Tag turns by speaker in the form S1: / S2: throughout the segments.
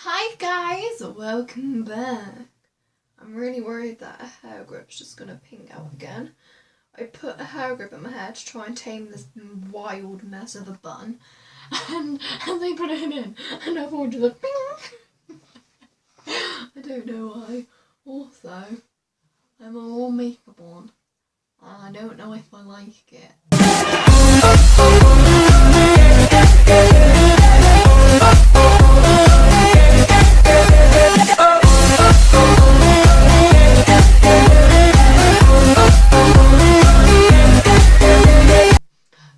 S1: Hi guys, welcome back. I'm really worried that a hair grip's just gonna ping out again. I put a hair grip in my hair to try and tame this wild mess of a bun, and they put it in, and everyone just like ping. I don't know why. Also, I'm all makeup on, and I don't know if I like it.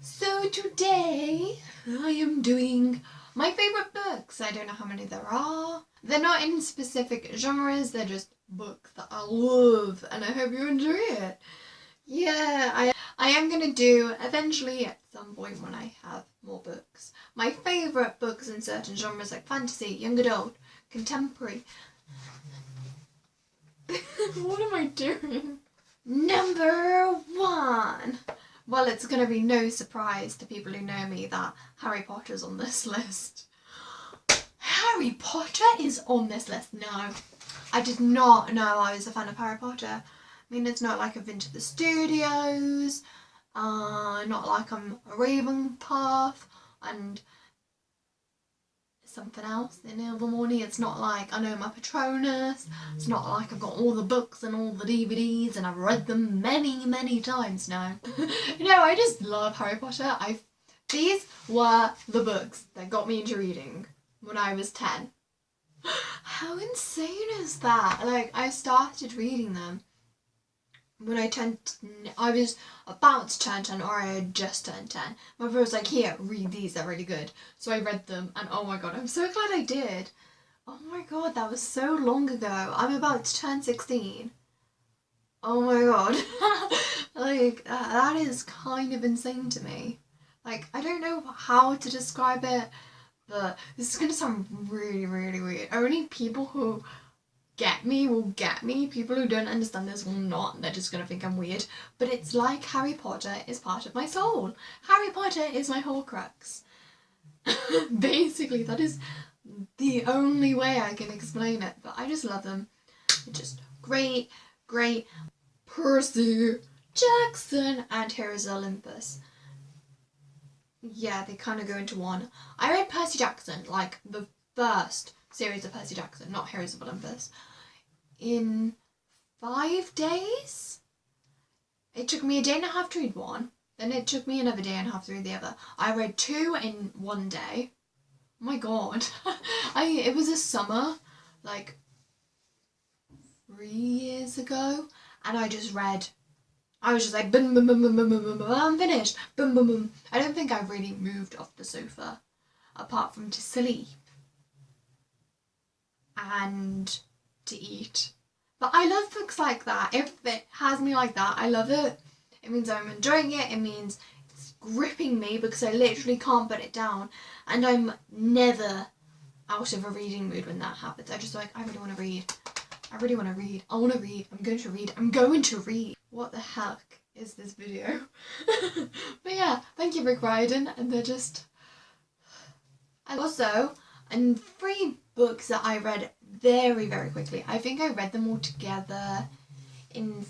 S1: So today I am doing my favourite books. I don't know how many there are. They're not in specific genres, they're just books that I love, and I hope you enjoy it. Yeah, I am going to do eventually at some point when I have more books. My favourite books in certain genres like fantasy, young adult, contemporary. What am I doing? Number 1. Well, it's going to be no surprise to people who know me that Harry Potter's on this list. Harry Potter is on this list? No. I did not know I was a fan of Harry Potter. I mean, it's not like I've been to the studios, not like I'm a Ravenclaw and something else in the other morning. It's not like I know my Patronus. It's not like I've got all the books and all the DVDs and I've read them many times now. You know, I just love Harry Potter. These were the books that got me into reading when I was 10. How insane is that? Like, I started reading them when I was about to turn 10, or I had just turned 10. My brother was like, here, read these, they're really good. So I read them, and oh my god, I'm so glad I did. Oh my god, that was so long ago. I'm about to turn 16. Oh my god. Like, that is kind of insane to me. Like, I don't know how to describe it, but this is going to sound really weird. Only people who get me will get me. People who don't understand this will not. They're just going to think I'm weird. But it's like Harry Potter is part of my soul. Harry Potter is my Horcrux. Basically, that is the only way I can explain it. But I just love them. It's just great. Percy, Jackson, and Heroes of Olympus. Yeah, they kind of go into one. I read Percy Jackson, like the first series of Percy Jackson, not Heroes of Olympus, in 5 days. It took me a day and a half to read one, then it took me another day and a half to read the other. I read 2 in 1 day. Oh my god. It was a summer, like 3 years ago, and I just read. I was just like, boom, I'm finished. Boom. I don't think I really moved off the sofa, apart from to sleep and to eat. But I love books like that. If it has me like that, I love it. It means I'm enjoying it. It means it's gripping me because I literally can't put it down. And I'm never out of a reading mood when that happens. I just like, I really want to read. I really want to read. I want to read. I'm going to read. I'm going to read. What the heck is this video? But yeah, thank you for Riordon, and they're just. And also, and 3 books that I read very quickly. I think I read them all together in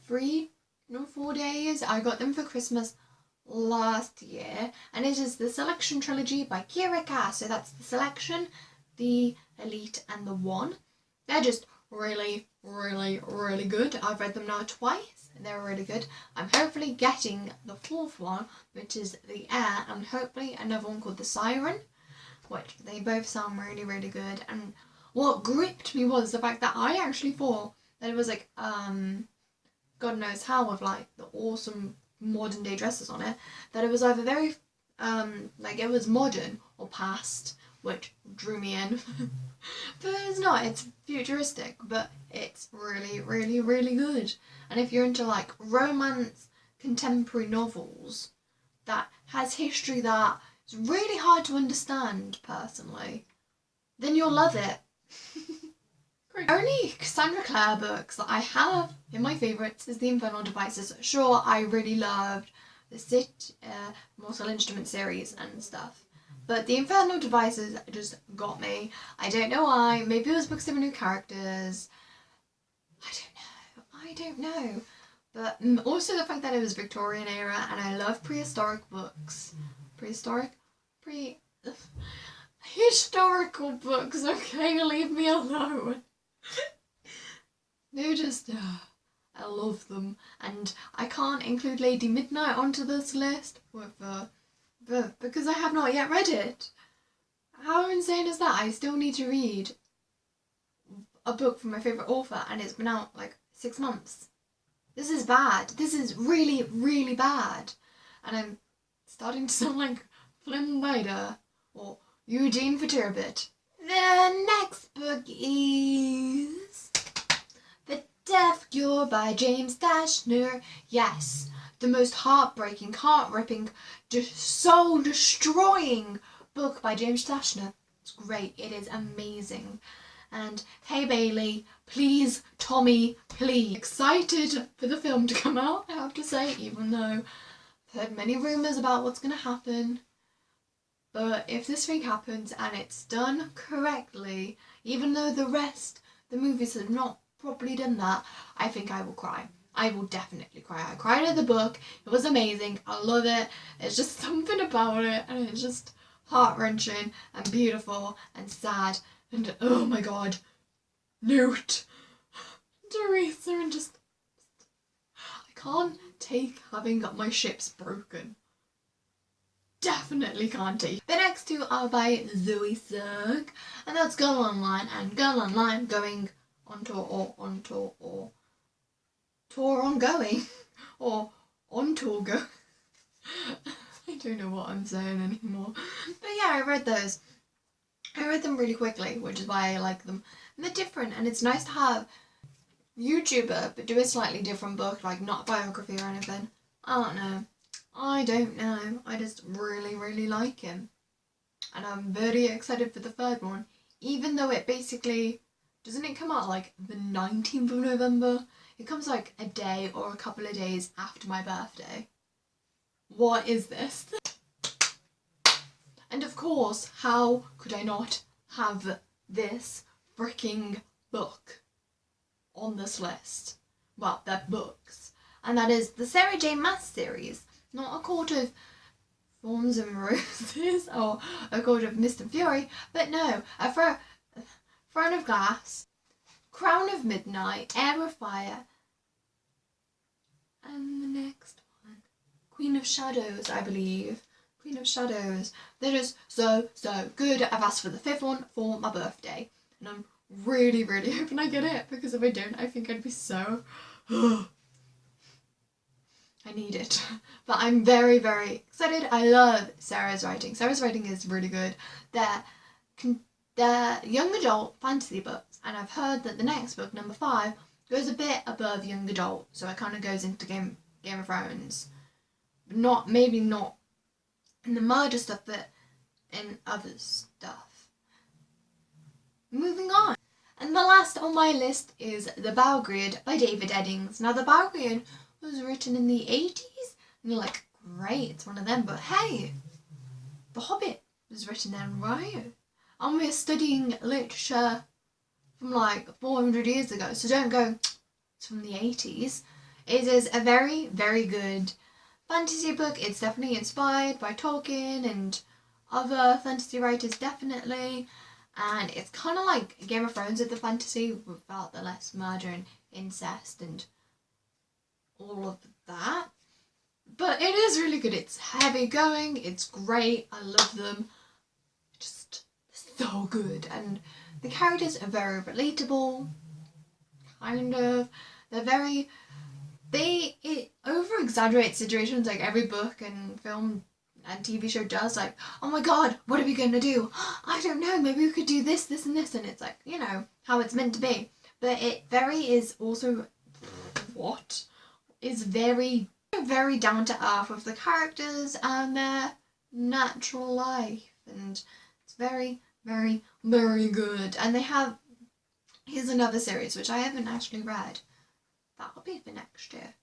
S1: 3 or 4 days. I got them for Christmas last year, and it is the Selection trilogy by Kiera Cass. So that's the Selection, the Elite, and the One. They're just really good. I've read them now twice. They're really good. I'm hopefully getting the 4th one, which is the Air, and hopefully another one called the Siren, which they both sound really good. And what gripped me was the fact that I actually thought that it was like God knows how, with like the awesome modern day dresses on it, that it was either very like it was modern or past, which drew me in. But it's not, it's futuristic, but it's really good. And if you're into like romance, contemporary novels that has history that is really hard to understand personally, then you'll love it. Only Cassandra Clare books that I have in my favourites is the Infernal Devices. Sure, I really loved the Mortal Instrument series and stuff, But the Infernal devices just got me. I don't know why. Maybe it was because there were new characters. I don't know. But also the fact that it was Victorian era, and I love prehistoric books. Historical books, okay? Leave me alone. They're just, I love them. And I can't include Lady Midnight onto this list because I have not yet read it. How insane is that? I still need to read a book from my favourite author, and it's been out like 6 months. This is bad. This is really, really bad. And I'm starting to sound like Flynn Rider or Eugene Fiturbit. The next book is The Death Cure by James Dashner. Yes, the most heartbreaking, heart-ripping, just soul-destroying book by James Dashner. It's great. It is amazing. And hey Bailey, please, Tommy, please. Excited for the film to come out, I have to say, even though I've heard many rumours about what's going to happen. But if this thing happens and it's done correctly, even though the movies have not properly done that, I think I will cry. I will definitely cry. I cried at the book. It was amazing. I love it. It's just something about it, and it's just heart-wrenching and beautiful and sad. And oh my god, Newt, Teresa, and just I can't take having my ships broken. Definitely can't take. The next two are by Zoe Sugg, and that's Girl Online and Girl Online going on tour or on tour or tour ongoing or on tour go. I don't know what I'm saying anymore. But yeah, I read those. I read them really quickly, which is why I like them. And they're different, and it's nice to have a YouTuber but do a slightly different book, like not a biography or anything. I don't know. I just really, really like him. And I'm very excited for the third one, even though it basically, doesn't it come out like the 19th of November? It comes like a day or a couple of days after my birthday. What is this? And of course, how could I not have this freaking book on this list? Well, they're books. And that is the Sarah.J.Maas series. Not A Court of Thorns and Roses or A Court of Mist and Fury, but no, a Throne of Glass, Crown of Midnight, Heir of Fire, and the next one, Queen of Shadows, I believe. Queen of Shadows. They're just so good. I've asked for the 5th one for my birthday, and I'm really, really hoping I get it, because if I don't, I think I'd be so I need it. But I'm very, very excited. I love Sarah's writing. Sarah's writing is really good. They're young adult fantasy books, and I've heard that the next book, number 5, goes a bit above young adult, so it kind of goes into Game of Thrones. Maybe not in the murder stuff, but in other stuff. Moving on. And the last on my list is The Belgriad by David Eddings. Now, The Belgriad was written in the 80s, and you're like, great, it's one of them, but hey, The Hobbit was written then, right? And we're studying literature from like 400 years ago, so don't go, it's from the 80s. It is a very, very good fantasy book. It's definitely inspired by Tolkien and other fantasy writers, definitely. And it's kind of like Game of Thrones of the fantasy without the less murder and incest and all of that. But it is really good. It's heavy going. It's great. I love them. Just so good. And the characters are very relatable. Kind of. They're very... It over-exaggerates situations like every book and film and TV show does. Like, oh my god, what are we going to do? I don't know, maybe we could do this, this and this. And it's like, you know, how it's meant to be. But it is also... What? Is very, very down to earth with the characters and their natural life. And it's very, very, very good. And they have... Here's another series, which I haven't actually read. That'll be for next year.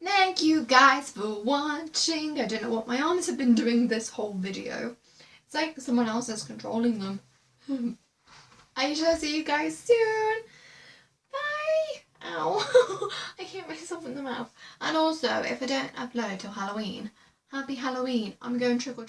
S1: Thank you guys for watching. I don't know what my arms have been doing this whole video. It's like someone else is controlling them. I shall see you guys soon. Bye. Ow. I hit myself in the mouth. And also, if I don't upload till Halloween, happy Halloween. I'm going trick or treat.